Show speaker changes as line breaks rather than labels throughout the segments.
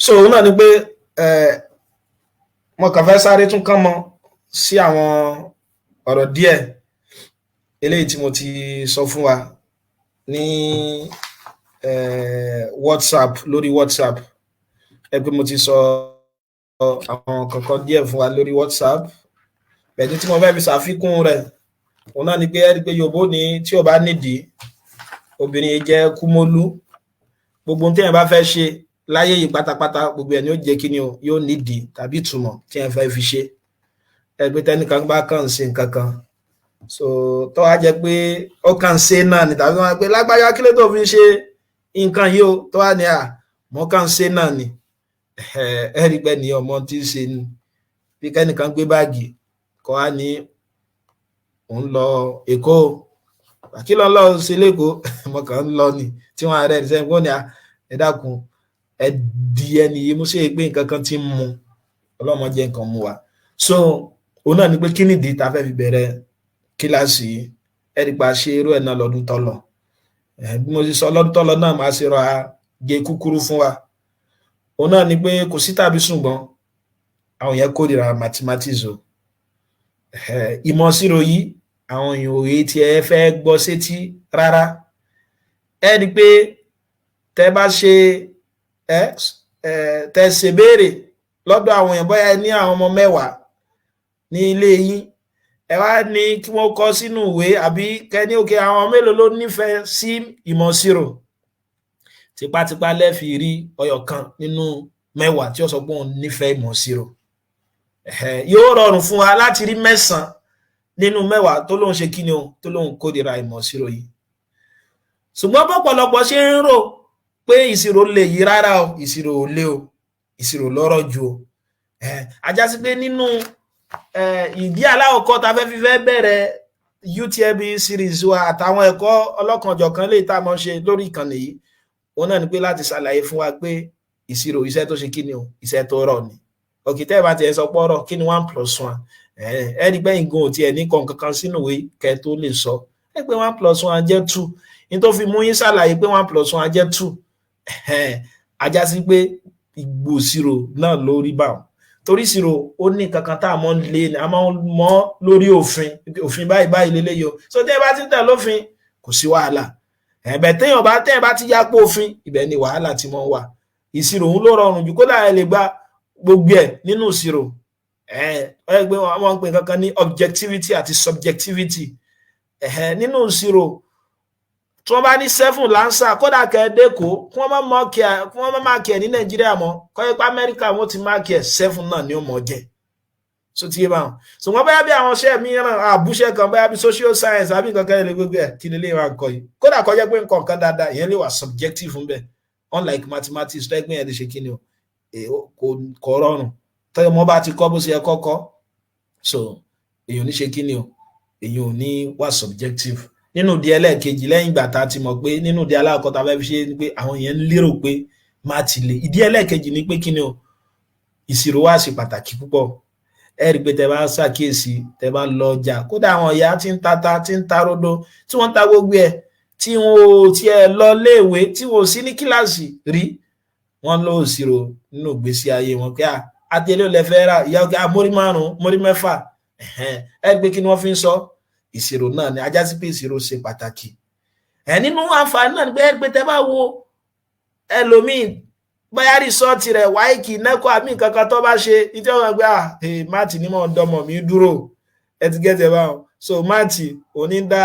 so náà ni pé mo kàn fẹ́ sáré tún kán mọ́ sí àwọn ọ̀rọ̀ díẹ̀ eléyìí tí mo ti sọ fún wa ní WhatsApp lórí WhatsApp ẹ pé mo ti sọ àwọn kankan díẹ̀ fún wa lórí WhatsApp bẹ̀ẹ́dì tí mo fẹ́ fi ṣàfikún rẹ̀ òun náà ni pé ẹ rí pé Yorùbá ní tí ò bá nídìí obìnrin jẹ́ kúmólú gbogbo tí ẹ bá fẹ́ ṣe láyé yìí pátápátá gbogbo ẹ̀ ni ó jẹ́ kí ni yóò nídìí tàbí ìtumọ̀ tí ẹ fẹ́ fi ṣe ẹgbẹ́ tẹ́nìkan bá kàn ń ṣe nǹkan kan so tó wá jẹ́ pé ó kàn ń ṣe náà ni tàbí wọ́n á pé lágbájá kí ló tó fi ṣe nǹkan yìí ó tó wá ní mo kàn ń ṣe náà ni ẹ rí pé ní ọmọ tí ń ṣe ni bí kẹ́nìkan gbé báàgì kọ́ á ní òun lọ Èkó kí ló ń lọ sí lẹ́kọ̀ọ́ mo kàn ń lọ ni tí wọ́n á rẹ̀ ní sẹ́yìn kó ní ẹ dákun ẹ di ẹni yìí mú sí pé nǹkan kan ti ń mu ọlọ́mọ jẹ́ nǹkan mu wa so òun náà ni pé kí nìdí tá a fẹ́ fi bẹ̀rẹ̀ kíláàsì ẹ̀rí pa ṣe irú ẹ̀ náà lọ́dún tọ́lọ̀ bí mo ti sọ lọ́dún tọ́lọ̀ náà máa ṣe rọ gé kúkúrú fún wa òun náà ni pé kò sí tàbí ṣùgbọ́n àwọn yẹn kórìíra mathematics o ìmọ̀ ìṣirò yìí àwọn èèyàn òye tí ẹ fẹ́ gbọ́ sétí rárá ẹ rí pé tẹ bá ṣe tẹ ṣe béèrè lọ́dọ̀ àwọn èèyàn bóyá ní àwọn ọmọ 10 ní ilé yín ẹ wá ní kí wọ́n kọ sínú ìwé àbí kẹ́ni òkè àwọn mélòó ló nífẹ̀ẹ́ sí ìmọ̀ ìṣirò tipátipá lẹ́fì rí ọyọ̀ kan nínú 10 tí ó sọ pé òun nífẹ̀ẹ́ ìmọ̀ ìṣirò yóò rọrùn fún wa láti rí 9 nínú 10 tó lóun ṣe kíni o tó lóun kórìíra ìmọ̀ ìṣirò yìí ṣùgbọ́n pọ̀pọ̀lọpọ̀ ṣe ń rò pé ìṣirò lè yí rárá o ìṣirò ò lè o ìṣirò lọ́rọ̀ ju o ajásí pé nínú ìdí aláwọ̀kọ́ ta fẹ́ fi fẹ́ bẹ̀rẹ̀ UTME series wa àtàwọn ẹ̀kọ́ ọlọ́kanjọ̀kan lè tá a mọ̀ ṣe lórí ìkànnì yìí wọn náà ni pé láti ṣàlàyé fún wa pé ìṣirò iṣẹ́ tó ṣe kíni o iṣẹ́ tó rọ̀ ni òkè tẹ́ ẹ bá tiẹ̀ sọ pé ọ̀rọ̀ kí ni 1+1 ẹni gbẹ̀yìn gan ò tiẹ̀ ní kan kankan sínú ìwé kẹ́ tó lè sọ ẹ pé 1+1 jẹ́ 2 ní tó fi mú yín ṣàlàyé pé 1+1 jẹ́ 2 ajásí pé ìgbò ìṣirò náà lórí báwọn torí ìṣirò ó ní kankan tá a mọ̀ lé ní a máa ń mọ̀ lórí òfin báyìí lélẹ́yìí o so tẹ́ ẹ bá ti tẹ̀ lófin kò sí wàhálà ẹ̀bẹ̀ tẹ́ ẹ bá ti yápò òfin ibẹ̀ ni wàhálà ti mọ̀ wà ìṣirò òun ló rọrùn jù kódà ẹ lè gba gbogbo ẹ̀ nínú ìṣirò ẹgbẹ́ wọn ń pè kankan ní objectivity àti subjectivity nínú ìṣirò tí wọ́n bá ní 7 lánsà kódà kẹ́ẹ̀dẹ́kọ̀ọ́ kí wọ́n má máàkì ẹ̀ ní Nàìjíríà mọ́ kọ́yẹ́pá Amẹ́ríkà wọ́n ti máàkì ẹ̀ 7 náà ni ó mọ̀ jẹ́ so ti yé báwọn so wọ́n báyà bí àwọn iṣẹ́ mìíràn àbúṣe kan báyà bí social science àbí nǹkan kan lè gbogbo ẹ̀ kí ni lè wà kọ́ yìí kódà kọjá pé nǹkan kan dáadáa ìyẹn lè wà subjective fún bẹ́ẹ̀ unlike mathematics tẹ́gbìn ẹ̀ lè ṣe kí ni o kò rọrùn tọ́yọ̀ mọ́ bá ti kọ́ bó ṣe yẹ kọ́kọ́ so èèyàn ò ní ṣe kí ni o èèyàn ò ní wà subjective nínú di ẹlẹ́ẹ̀kejì lẹ́yìn ìgbà tá a ti mọ̀ pé nínú di aláàkọ́ta fẹ́ fi ṣe ni pé àwọn èèyàn ń lérò pé má ti lè ìdí ẹlẹ́ẹ̀kejì ni pé kí ni o ìṣirò wá ṣe pàtàkì púpọ̀ ẹ rí i pé tẹ bá ṣàkíyèsí tẹ bá lọ ọjà kódà àwọn ìyá tí ń tata tí ń ta rodo tí wọ́n ń ta gbogbo ẹ̀ tí wọn ò tiẹ̀ lọ léèwé tí wọn ò sí ní kíláàsì rí wọ́n lọ ìṣirò nínú ìgbésí ayé wọn pé àtẹlẹ ò lè fẹ́ ra ìyá ọgá mórí 5 mórí 6 ẹ rí i pé kí ni wọ́n fi ń sọ ìṣirò náà ni ajá sí pé ìṣirò ṣe pàtàkì nínú àǹfààní náà ni pé tẹ bá wo ẹlòmíì bóyá rìsọ́ọ̀tì rẹ̀ wáìkì nẹ́kọ̀ọ́ àmì kankan tó bá ṣe ìjọ wọn gbé máàtì ní mọ̀ ń dọmọ mi dúró ẹ ti gẹ́tẹ̀ báwọn so máàtì òní dá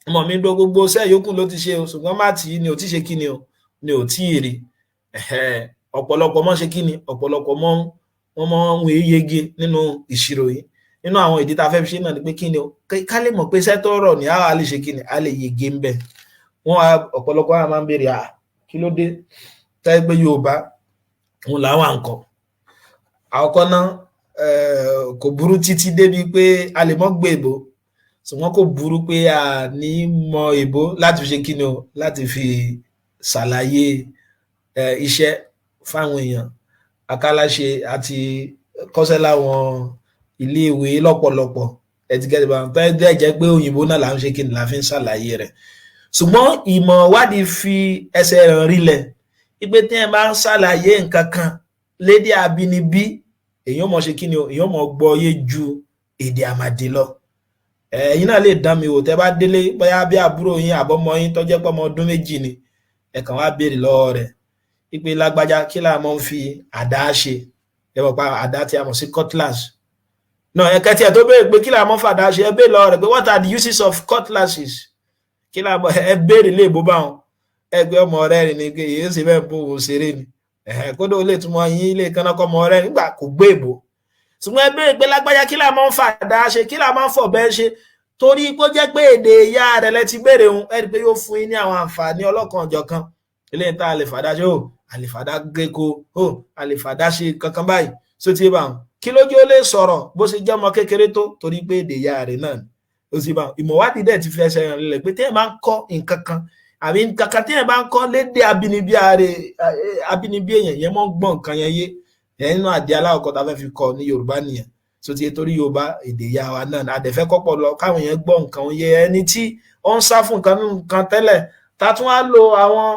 ọmọ mi dó gbogbo ṣẹ́ yòókù ló ti ṣe o ṣùgbọ́n máàtì yìí ni ò tí ṣe kí ni o ni ò tí ì rí ọ̀pọ̀lọpọ̀ mọ́ ṣe kí ni ọ̀pọ̀lọpọ̀ mọ́ wọ́n mọ́ ń wé yege nínú ìṣirò yìí nínú àwọn ìdí tá a fẹ́ fi ṣe náà ni pé kí ni o ká lè mọ̀ pé iṣẹ́ tó rọ̀ ní a lè ṣe kí ni a lè yege ń bẹ̀ wọ́n ọ̀pọ̀lọpọ̀ àwọn máa ń béèrè kí ló dé tẹ́ pé Yorùbá òun làwọn àǹkọ́ àkọ́kọ́ náà kò burú títí débi pé a lè mọ́ gbé èbó ṣùgbọ́n kò burú pé a ní mọ èbó láti fi ṣe kí ni o láti fi ṣàlàyé iṣẹ́ fáwọn èèyàn akálàṣe àti kọ́ṣẹ́ láwọn iléèwé lọ́pọ̀lọpọ̀ ẹ̀tìgẹ́tì bá ń tẹ́ jẹ́ pé òyìnbó náà là ń ṣe kí ni la fi ń ṣàlàyé rẹ̀ ṣùgbọ́n ìmọ̀ wádìí fi ẹsẹ̀ rẹ̀ rinlẹ̀ ipe tí ẹ bá ń ṣàlàyé nǹkan kan lédè abínibí èèyàn mọ̀ ṣe kí ni o èèyàn mọ̀ gbọ́ yé ju èdè àmàdé lọ. Ẹ̀yin náà lè dán mi wò tẹ́ bá délé bóyá bí àbúrò yín àbọ́mọ yín tó jẹ́ pé ọmọ ọdún 2 ni ẹ kàn wá béèrè lọ́wọ́ rẹ̀ ipe lágbájá kí là mọ́ ń fi àdá ṣe ẹ mọ̀ pa àdá tí a mọ̀ sí cutlass náà ẹ̀kẹ́ tí ẹ̀ tó béèrè pé kí là mọ́ fàdá ṣe ẹ béèrè lọ́wọ́ rẹ̀ pé what are the uses of cutlasses kí là mọ́ ẹ béèrè lè bó bá wọn ẹgbẹ́ ọmọ rẹ̀ rìn ní pé èyí sì bẹ́ẹ̀ bó òun ṣeré ni kódà ó lè túmọ̀ yín ilé kaná kọ́ ọmọ rẹ̀ nígbà kò gbé ìbò ṣùgbọ́n ẹ béèrè pé lágbájá kí là mọ́ ń fàdá ṣe kí là mọ́ ń fọ̀bẹ ṣe torí pé ó jẹ́ pé èdè ìyá rẹ̀ lẹ ti béèrè òun ẹ rí i pé yóò fún yín ní àwọn àǹfààní ọlọ́kan ọ̀jọ̀kan eléyìí tá a lè fàdá ṣe a lè fàdá gréko a lè fàdá ṣe kankan báyìí só ti bá wọn kí lójú ó lè sọ̀rọ̀ bó ṣe jẹ́ ọmọ kékeré tó torí pé èdè ìyá rẹ̀ náà ó ti bá wọn ìmọ̀wádìí dẹ̀ ti fẹsẹ̀ rìn lẹ̀ pé téèyàn bá ń kọ́ nǹkan kan àbí nǹkan kan téèyàn bá ń kọ́ lédè abínibí èèyàn yẹn mọ́ ń gbọ́n nǹkan yẹn yé nínú àdé aláwọ̀kọ́ tá a fẹ́ fi kọ́ ní Yorùbá nìyẹn so ti torí Yorùbá èdè ìyá wa náà àdẹ̀fẹ́ kọ́pọ̀ lọ káwọn yẹn gbọ́ nǹkan yẹ ẹni tí ó ń sá fún nǹkan tẹ́lẹ̀ ta tún wá lo àwọn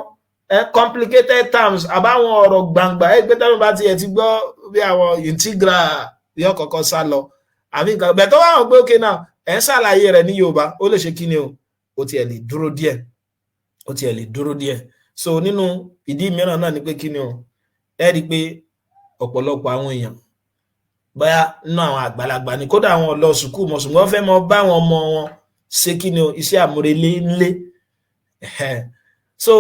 complicated terms àbáwọn ọ̀rọ̀ gbangba ẹgbẹ́ tẹ́lẹ̀ bá tiẹ̀ ti gbọ́ bí àwọn integral yóò kọ́kọ́ sá lọ àbí nǹkan bẹ̀ tó wà wọ́n pé òkè náà ẹ̀ ń ṣàlàyé rẹ̀ ní Yorùbá ó lè ṣe kí ni o ó tiẹ̀ lè dúró díẹ̀ so nínú ìdí mìíràn náà ni pé kí ni o ẹ rí i pé ọ̀pọ̀lọpọ̀ àwọn èèyàn bóyá nínú àwọn àgbàlagbà ni kódà àwọn lọ sùkúù mọ̀ ṣùgbọ́n fẹ́ mọ bá àwọn ọmọ wọn ṣe kí ni o iṣẹ́ àmúrelé ńlé so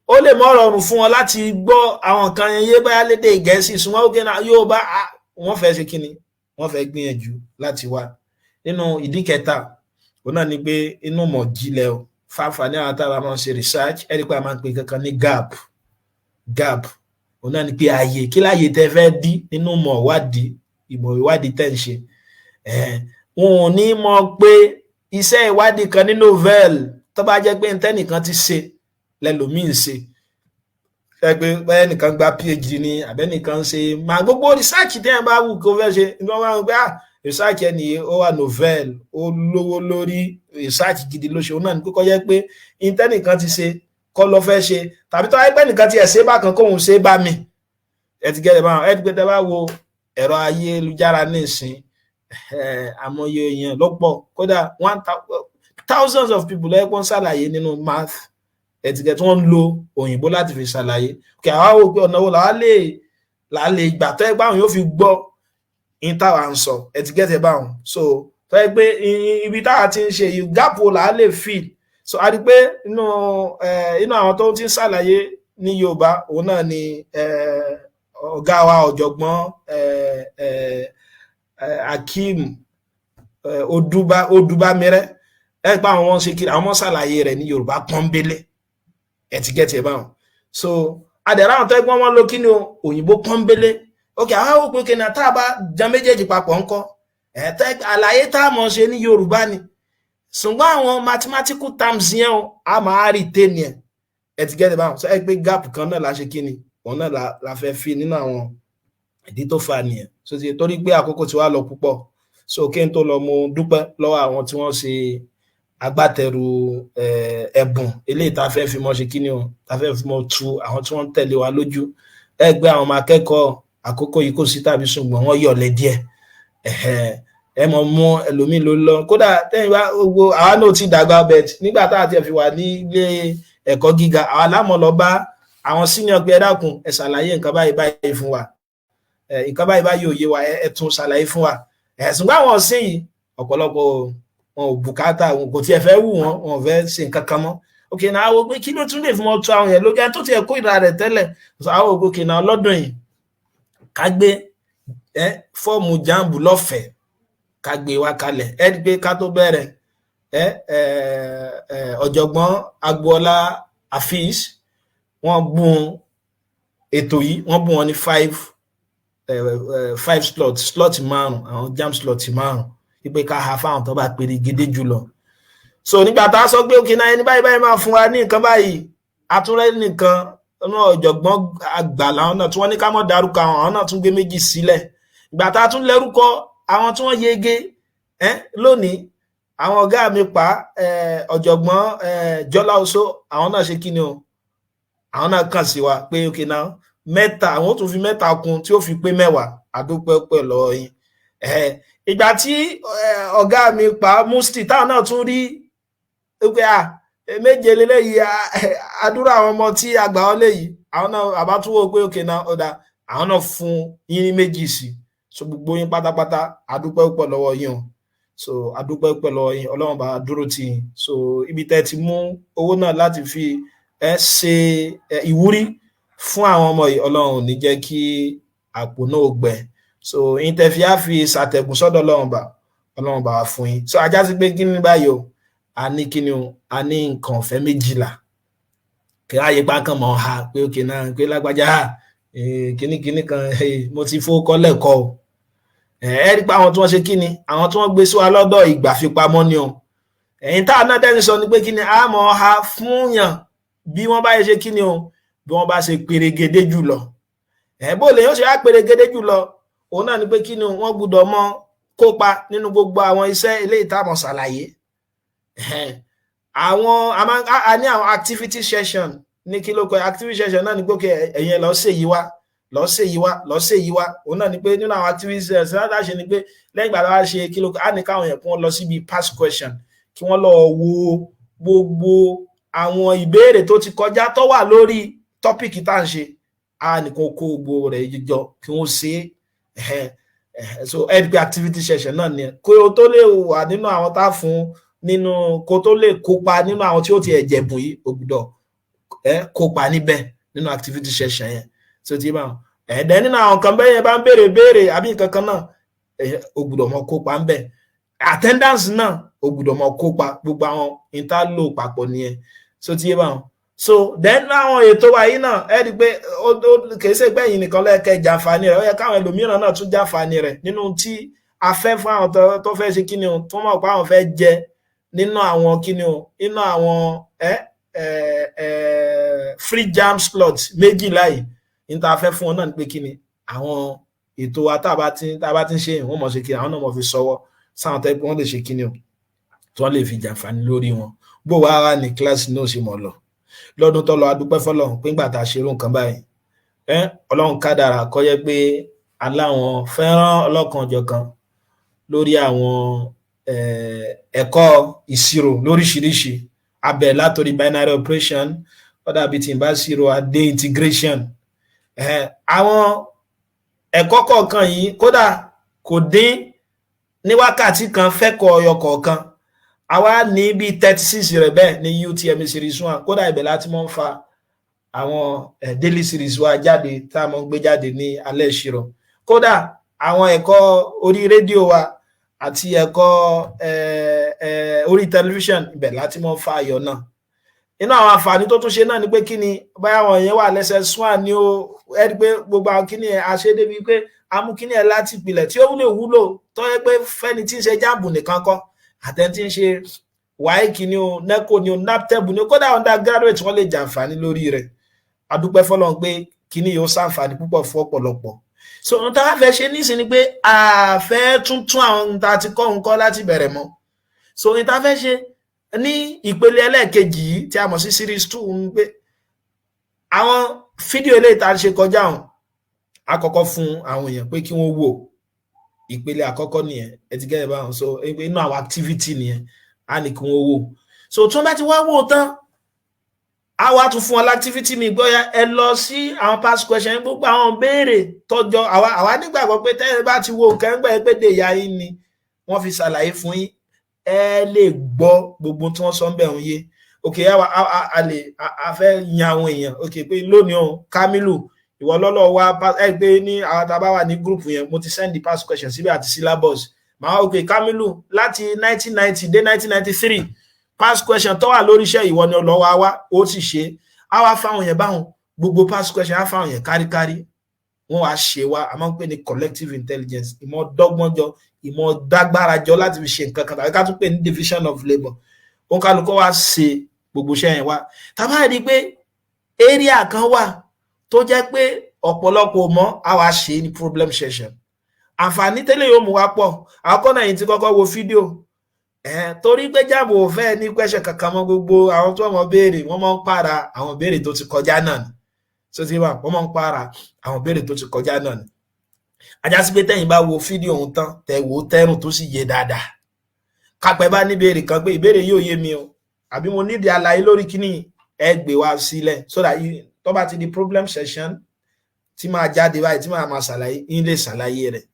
ó lè mọ́ rọrùn fún wọn láti gbọ́ àwọn nǹkan yẹn yé bóyá lédè Gẹ̀ẹ́sì ṣùgbọ́n òkè náà yóò bá wọ́n fẹ́ ṣe kí ni wọ́n fẹ́ gbìyànjú láti wá nínú ìdí kẹta òun náà ni pé inú mọ̀ jílẹ̀ o fáfà ní àwọn táwa máa ń ṣe research ẹ̀rí pé a máa ń pè kankan ní gap òun náà ni pé ààyè kí láàyè tẹ́ fẹ́ dí nínú mọ̀ wádìí ìmọ̀ ìwádìí tẹ́ ń ṣe wọn ò ní mọ̀ pé iṣẹ́ ìwádìí kan ní novel tó bá jẹ́ pé ntẹ́nìkan ti ṣe lẹ́lòmíì ṣe ẹgbẹ́ bẹ́ẹ̀ nìkan gba PhD ní àbẹ́nìkan ṣe máa gbogbo research tẹ́ ẹ̀ bá wù kó fẹ́ ṣe nígbà wọn pé research ẹni ó wà novel ó lówó lórí research gidi ló ṣe òun náà ní kókó jẹ́ pé ntẹ́nìkan ti ṣe kọ́ ló fẹ́ ṣe tàbí tó wáyé pé nìkan ti ẹ̀ ṣe bákan kóhun ṣe bá mi ẹ ti gẹ́gẹ́ báwọn ẹ ti gbé tẹ́ bá wo ẹ̀rọ ayélujára nísìn àmọye èèyàn lọ́pọ̀ kódà 1000s of people lẹ́gbọ́n ṣàlàyé nínú math ẹ̀tìkẹ́ tí wọ́n ń lo òyìnbó láti fi ṣàlàyé kí àwa wò pé ọ̀nà wo làá lè gbà tó ẹ báwọn yóò fi gbọ́ in táwa ń sọ ẹ̀tìkẹ́ tẹ báwọn so tó ẹ pé ibi táwa ti ń ṣe yìí gap wo làá lè fill so a rí pé inú àwọn tó ti ń ṣàlàyé ní Yorùbá òun náà ni ọ̀gá wa ọ̀jọ̀gbọ́n Akeem Odúbámẹ́rẹ́ ẹ pa àwọn ṣe kiri àwọn ṣàlàyé rẹ̀ ní Yorùbá pọ́nbélé ẹ̀tìgẹ́tì ẹ̀ báwọn so adẹ̀rẹ̀ àwọn tó ẹgbọ́n wọn ló kí ni òyìnbó pọ́nbélé ok àwọn òpin kìnnà tá a bá jan méjèèjì papọ̀ ńkọ́ àlàyé tá a mọ̀ ṣe ní Yorùbá ni ṣùgbọ́n àwọn mathematical terms yẹn a máa rí tẹ́ni ẹ̀ ẹ̀tìgẹ́tì báwọn so ẹ pé gap kan náà la ṣe kí ni òun náà la fẹ́ fi nínú àwọn ìdí tó fa nìyẹn so ti torí pé àkókò tí wàá lọ púpọ̀ so kí n tó lọ mo dúpẹ́ lọ́wọ́ àwọn tí wọ́n ṣe agbátẹrù ẹ̀bùn eléyìí tá a fẹ́ fi mọ́ ṣe kíni o tá a fẹ́ fi mọ́ tu àwọn tí wọ́n ń tẹ̀lé wa lójú ẹgbẹ́ àwọn ọmọ akẹ́kọ̀ọ́ àkókò yìí kò sí tàbí ṣùgbọ́n wọ́n yọ̀lẹ̀ díẹ̀ ẹ mọ̀ mú ẹlòmíì ló lọ kódà tẹ́yìn bá gbogbo àwa náà ti dàgbà bẹ̀t nígbà tá a ti fi wà ní ilé ẹ̀kọ́ gíga àwa lámọ̀ lọ bá àwọn senior pé ẹ dákun ẹ ṣàlàyé nǹkan báyìí fún wa nǹkan báyìí ò yé wa ẹ tún ṣàlàyé fún wa ṣùgbọ́n àwọn ọ̀sìn yìí ọ̀pọ̀lọpọ̀ wọn ò bùkátà wọn kò tiẹ̀ fẹ́ wù wọn fẹ́ ṣe nǹkan kan mọ́ ok náà àwọn pé kí ló tún lè fún wọn tó àwọn yẹn lókè tó tiẹ̀ kó ìlà rẹ̀ tẹ́lẹ̀ àwọn òkè náà lọ́dún yìí ká gbé fọ́ọ̀mù jambu lọ́fẹ̀ẹ́ ká gbé wa kalẹ̀ ẹ rí pé ká tó bẹ̀rẹ̀ ọ̀jọ̀gbọ́n Agboola Afeez wọ́n bùn ètò yìí wọ́n bùn wọn ní 5 slot márùn àwọn jam slot márùn wípé ká ha fáwọn tó bá pèrè gidi jùlọ so nígbà tá a sọ pé òkè náà ẹni báyìí máa fún wa ní nǹkan báyìí atúrẹ́ nìkan ọ̀jọ̀gbọ́n àgbà làwọn náà tí wọ́n ní ká mọ̀ dárúkọ àwọn náà tún gbé méjì sílẹ̀ ìgbà tá a tún lẹ́rúkọ àwọn tí wọ́n yege lónìí àwọn ọ̀gá mi pa ọ̀jọ̀gbọ́n Jọlá Oṣó àwọn náà ṣe kí ni o àwọn náà kàn sí wa pé okay now mẹ́ta àwọn tún fi mẹ́ta kún tí ó fi pé 10 àdúpẹ́ pẹ̀ lọ́wọ́ yín. Ìgbà tí ọ̀gá mi pa Musti táwọn náà tún rí pé méje lélẹ́yìí àdúrà àwọn ọmọ tí àgbà wọlé yìí, àwọn náà àbá tún wò pé okay now ọ̀dà àwọn náà fún yín ní méjì sí. So gbogbo yín pátápátá àdúpẹ́ pẹ̀ lọ́wọ́ yín o. So àdúpẹ́ pẹ̀ lọ́wọ́ yín, Ọlọ́run bá dúró tì yín. So ibi tẹ́ ti mú owó náà láti fi ṣe ìwúrí fún àwọn ọmọ yìí, Ọlọ́run ò ní jẹ́ kí àpò náà gbẹ. So yín tẹ́ fi á fi ṣàtẹ̀gùn sọ́dọ̀ Ọlọ́run bá fún yín. So ajá sí pé kí ni báyìí o, a ní kí ni o, a ní nǹkan ọ̀fẹ́ 12 kí ayé pa kan mọ̀ ha pé òkè náà pé lágbájá kíní kan mo ti fowó kọ́ lẹ́kọ̀ọ́ o. Rí pé àwọn tí wọ́n ṣe kí ni, àwọn tí wọ́n gbé sí wa lọ́dọ̀ ìgbà fipamọ́ ni o. Ẹ̀yin táwọn náà dẹ́ni sọ ni pé kí ni a mọ̀ ha fún yàn bí wọ́n bá ṣe kí ni o, bí wọ́n bá ṣe pèrègede jùlọ. Bó lè yóò ṣe á pèrègede jùlọ, òun náà ni pé kí ni wọ́n gbọ́dọ̀ mọ kópa nínú gbogbo àwọn iṣẹ́ eléyìí tá mọ̀ ṣàlàyé. A ní àwọn activity session ní kí ló kọ activity session náà ni pé ẹ̀yin lọ ṣe yìí wá òun náà ni pé nínú àwọn activity session láti ṣe ni pé lẹ́yìn ìgbà láti ṣe kí ló kọ á ní káwọn yẹn kí wọ́n lọ síbi past question kí wọ́n lọ wo gbogbo àwọn ìbéèrè tó ti kọjá tó wà lórí tọ́pìkì tá à ń ṣe, a nìkan kó gbogbo rẹ̀ jọ kí wọ́n ṣe so ẹgbẹ́ activity session náà ni kó o tó lè wà nínú àwọn tá fún nínú kó tó lè kópa nínú àwọn tí ó ti ẹ̀jẹ̀bùn yìí ó gbọ́dọ̀ kópa níbẹ̀ nínú activity session yẹn. So ti bá ẹ̀ẹ́dẹ́ nínú àwọn kan bẹ́ẹ̀ yẹn bá ń béèrè àbí nǹkan kan náà ó gbọ́dọ̀ mọ kópa ń bẹ̀. Attendance náà ó gbọ́dọ̀ mọ kópa, gbogbo àwọn interlo papọ̀ nìyẹn. So ti bá so then àwọn ètò wa yìí náà ẹ rí pé kìí ṣe pé ẹ̀yin nìkan lẹ́ẹ̀kẹ́ jàǹfààní rẹ̀, ó yẹ káwọn ẹlòmíràn náà tún jàǹfààní rẹ̀ nínú tí a fẹ́ fún àwọn tó fẹ́ ṣe kíni o, tó mọ̀ pé àwọn fẹ́ jẹ nínú àwọn kíni o, nínú àwọn free jam slot 2 láyìí ní tá a fẹ́ fún wọn náà ni pé kíni àwọn ètò wa tá a bá ti ń ṣe wọ́n mọ̀ ṣe kíni àwọn náà mọ̀ fi sọ́wọ́ sáwọn tẹ́ pé wọ́n lè ṣe kíni o tí wọ́n lè fi jàǹfààní lórí wọn. Bó wá wá ní kíláàsì náà ṣe mọ̀ lọ lọ́dún tó lọ, adúpẹ́ fọ́lọ́run pé ńgbà tá a ṣe irú nǹkan báyìí Ọlọ́run kádàrá kó jẹ́ pé aláwọn fẹ́ràn ọlọ́kanòjọ̀kan lórí àwọn ẹ̀kọ́ ìṣirò lóríṣiríṣi, abẹ̀ látòrí binary operation ọ̀dà bíi tí n bá ṣírò adé integration. Àwọn ẹ̀kọ́ kọ̀ọ̀kan yìí kódà kò dín ní wákàtí kan fẹ́kọ̀ọ́ ọyọ kọ̀ọ̀kan, àwa ní bíi 36 rẹ̀ bẹ́ẹ̀ ní UTME series 1. Kódà ibẹ̀ láti mọ́ ń fa àwọn daily series wa jáde tá a mọ́ gbé jáde ní alẹ́ ìṣirò. Kódà àwọn ẹ̀kọ́ orí rédíò wa àti ẹ̀kọ́ orí tẹlifíṣàn ibẹ̀ láti mọ́ ń fa ayọ̀ náà. Inú àwọn àǹfààní tó tún ṣe náà ni pé kí ni báyà àwọn èèyàn wà lẹ́sẹ̀ swan ni ó ẹ́rí pé gbogbo àwọn kíní ẹ̀ àṣedé bíi pé a mú kíní ẹ̀ láti ìpìlẹ̀ tí ó wúlò tó yẹ pé fẹ́ni tí ń ṣe jáàbù nìkan kọ́, àtẹni tí ń ṣe wáìkì ni o, nẹ́kò ni o, naptep ni o, kódà undergraduate wọ́n lè jàǹfààní lórí rẹ̀. Adúpẹ́ fọ́lọ́run pé kíní yóò ṣàǹfààní púpọ̀ fún ọ̀pọ̀lọpọ̀. So ohun tá a fẹ́ ṣe nísìn ni pé a fẹ́ tuntun àwọn ohun tá a ti kọ́ nǹkan láti bẹ̀rẹ̀ mọ́. So ohun tá a fẹ́ ṣe ní ìpele ẹlẹ́ẹ̀kejì yìí tí a mọ̀ sí series 2 ń pé àwọn fídíò eléyìí tá a ṣe kọjá ọ̀hún àkọ́kọ́ fún àwọn èèyàn pé kí wọ́n wò ìpele àkọ́kọ́ nìyẹn, ẹ ti gẹ́gẹ́ báwọn. So inú àwọn activity nìyẹn á ní kí wọ́n wò. So tí wọ́n bá ti wá wò tán a wá tún fún ọ l'activity mi gbọ́yà ẹ lọ sí àwọn past question gbogbo àwọn béèrè tọ́jọ́ àwa nígbàgbọ́ pé tẹ́lẹ̀ bá ti wo nǹkan gbẹ́ pé dèyà yín ni wọ́n fi ṣàlàyé fún yín, ẹ lè gbọ́ gbogbo tí wọ́n sọ ń bẹ̀ ń yé. Ok, a fẹ́ yan àwọn èèyàn. Ok, pé lónìí o Kamilu ìwọ lọ́lọ́ wa ẹ gbé ní àwọn tá a bá wà ní group yẹn mo ti send the past question síbẹ̀ àti syllabus. Màá ok Kamilu láti 1990 dé 1993 past question tó wà lórí iṣẹ́ ìwọ ni ọlọ́wọ́ wa ó sì ṣe á wá fáwọn yẹn báwọn gbogbo past question á fáwọn yẹn káríkárí wọ́n wá ṣe wá a máa ń pè ní collective intelligence, ìmọ̀ dọ́gbọ́njọ ìmọ̀ dágbárajọ láti fi ṣe nǹkan kan tàbí ká tún pè ní division of labour. Òun kálukọ́ wá ṣe gbogbo iṣẹ́ yẹn wá. Tàbá rí pé area kan wà tó jẹ́ pé ọ̀pọ̀lọpọ̀ mọ́ a wá ṣe ní problem session. Àǹfààní tẹ́lẹ̀ yóò mú wá pọ̀. Àkọ́kọ́ náà yìí ti kọ́kọ́ wo fídíò torí pé jáàbù ò fẹ́ ní question kankan mọ́, gbogbo àwọn tó mọ̀ béèrè wọ́n mọ̀ ń para àwọn béèrè tó ti kọjá náà ni, so ti wà wọ́n mọ̀ ń para àwọn béèrè tó ti kọjá náà ni. ajá sí pé tẹ́yìn bá wo fídíò ọ̀hún tán tẹ́ wò ó tẹ́rùn tó sì yé dáadáa, kápẹ́ bá ní béèrè kan pé ìbéèrè yóò yé mi o àbí mo nídìí àlàyé lórí kíní, ẹ gbé wá sílẹ̀ so that tó bá ti di problem session tí máa jáde báyìí tí máa ṣàlàyé yín lè ṣàlàyé rẹ̀.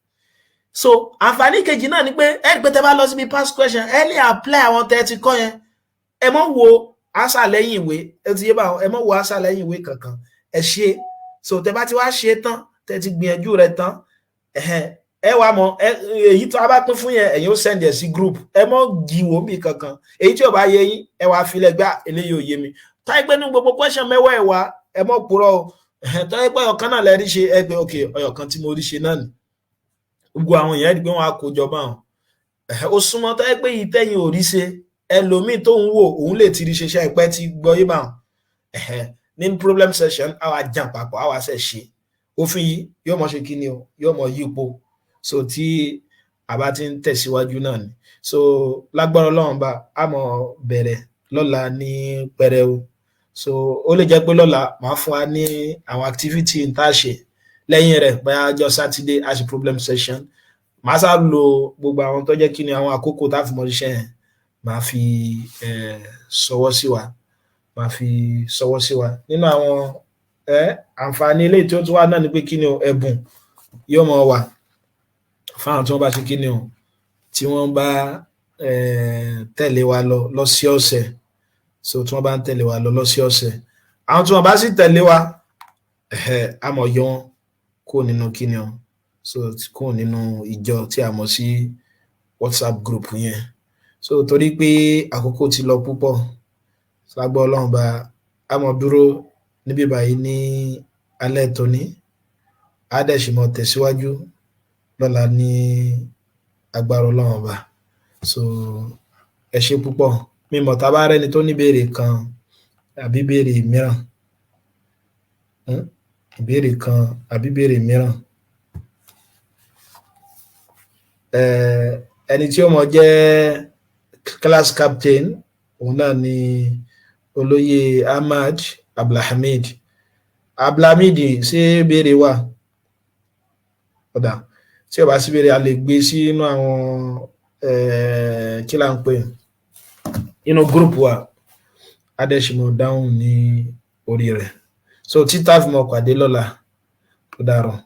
so àǹfààní kejì náà ni pé ẹ pé tẹ́ bá lọ síbi past question ẹ lè apply àwọn tẹ́ ti kọ́ yẹn, ẹ mọ̀ wo àṣà lẹ́yìn ìwé, ẹ ti yé bá ẹ mọ̀ wo àṣà lẹ́yìn ìwé kankan, ẹ ṣe. so tẹ́ bá ti wá ṣe tán tẹ́ ti gbìyànjú rẹ̀ tán, ẹ wá mọ̀ èyí tó a bá pín fún yẹn ẹ̀yin ó send ẹ̀ sí group, ẹ mọ̀ gíwò bí kankan, èyí tí ò bá yé yín ẹ wá filẹ̀ gbá eléyìí ò yé mi. táyé pé ní gbogbo question mẹ́wàá ẹ̀ wá ẹ mọ̀ purọ́ o, táyé pé ọ̀kan náà lẹ rí ṣe ẹ gbé ok ọ̀kan tí mo rí ṣe náà ni, gbogbo àwọn èèyàn rí pé wọ́n á kó jọba hàn. ó súnmọ́ táyé pé ìtẹ́yìn ò rí ṣe ẹlòmíì tó ń wò òun lè ti rí ṣe ṣe ìpẹ́ ti gbọ́ yé bá hàn. ní problem session àwa jàn papọ̀ àwa ṣẹ̀ ṣe òfin yìí yóò mọ̀ ṣe kí ni o yóò mọ̀ yípo, so tí a bá ti ń tẹ̀síwájú náà ni. so lágbára Ọlọ́run bá a mọ̀ bẹ̀rẹ̀ lọ́la ní pẹrẹu, so ó lè jẹ́ pé lọ́la màá fún wa ní àwọn activity tá a ṣe lẹ́yìn rẹ̀ bóyá ọjọ́ sátidé a ṣe problem session, màá sá lo gbogbo àwọn tó jẹ́ kí ni àwọn àkókò tá a fi mọ̀ ṣiṣẹ́ yẹn màá fi ṣọwọ́ sí wa, màá fi ṣọwọ́ sí wa. nínú àwọn àǹfààní eléyìí tí ó tún wà náà ni pé kí ni o ẹ̀bùn yóò mọ̀ wà fáwọn tí wọ́n bá ṣe kí ni o tí wọ́n bá tẹ̀lé wa lọ lọ́sọ̀ọ̀sẹ̀, so tí wọ́n bá ń tẹ̀lé wa lọ lọ́sọ̀ọ̀sẹ̀, àwọn tí wọ́n bá sì tẹ̀lé wa a mọ̀ yọ wọn kó nínú kí ni o, so kó nínú ìjọ tí a mọ̀ sí WhatsApp group yẹn. so torí pé àkókò ti lọ púpọ̀, lágbọ́ Ọlọ́run bá a mọ̀ dúró níbí báyìí ní alẹ́ tóní, a dẹ̀ sì mọ̀ tẹ̀síwájú lọ́la ní agbára Ọlọ́run bá. so ẹ ṣé púpọ̀, mímọ̀ tá bá rẹ́ni tó ní béèrè kan àbí béèrè mìíràn, ìbéèrè kan àbí béèrè mìíràn, ẹni tí ó mọ̀ jẹ́ class captain òun náà ni olóyè Ahmad Abdulhamid. ṣé béèrè wà? ọ̀dà tí ó bá sí béèrè a lè gbé sínú àwọn kí là ń pè inú group wa, adẹ́sìmọ̀ dáhùn ní orí rẹ̀. so títà fún ọkọ̀ àdé lọ́la, ó dàárọ̀.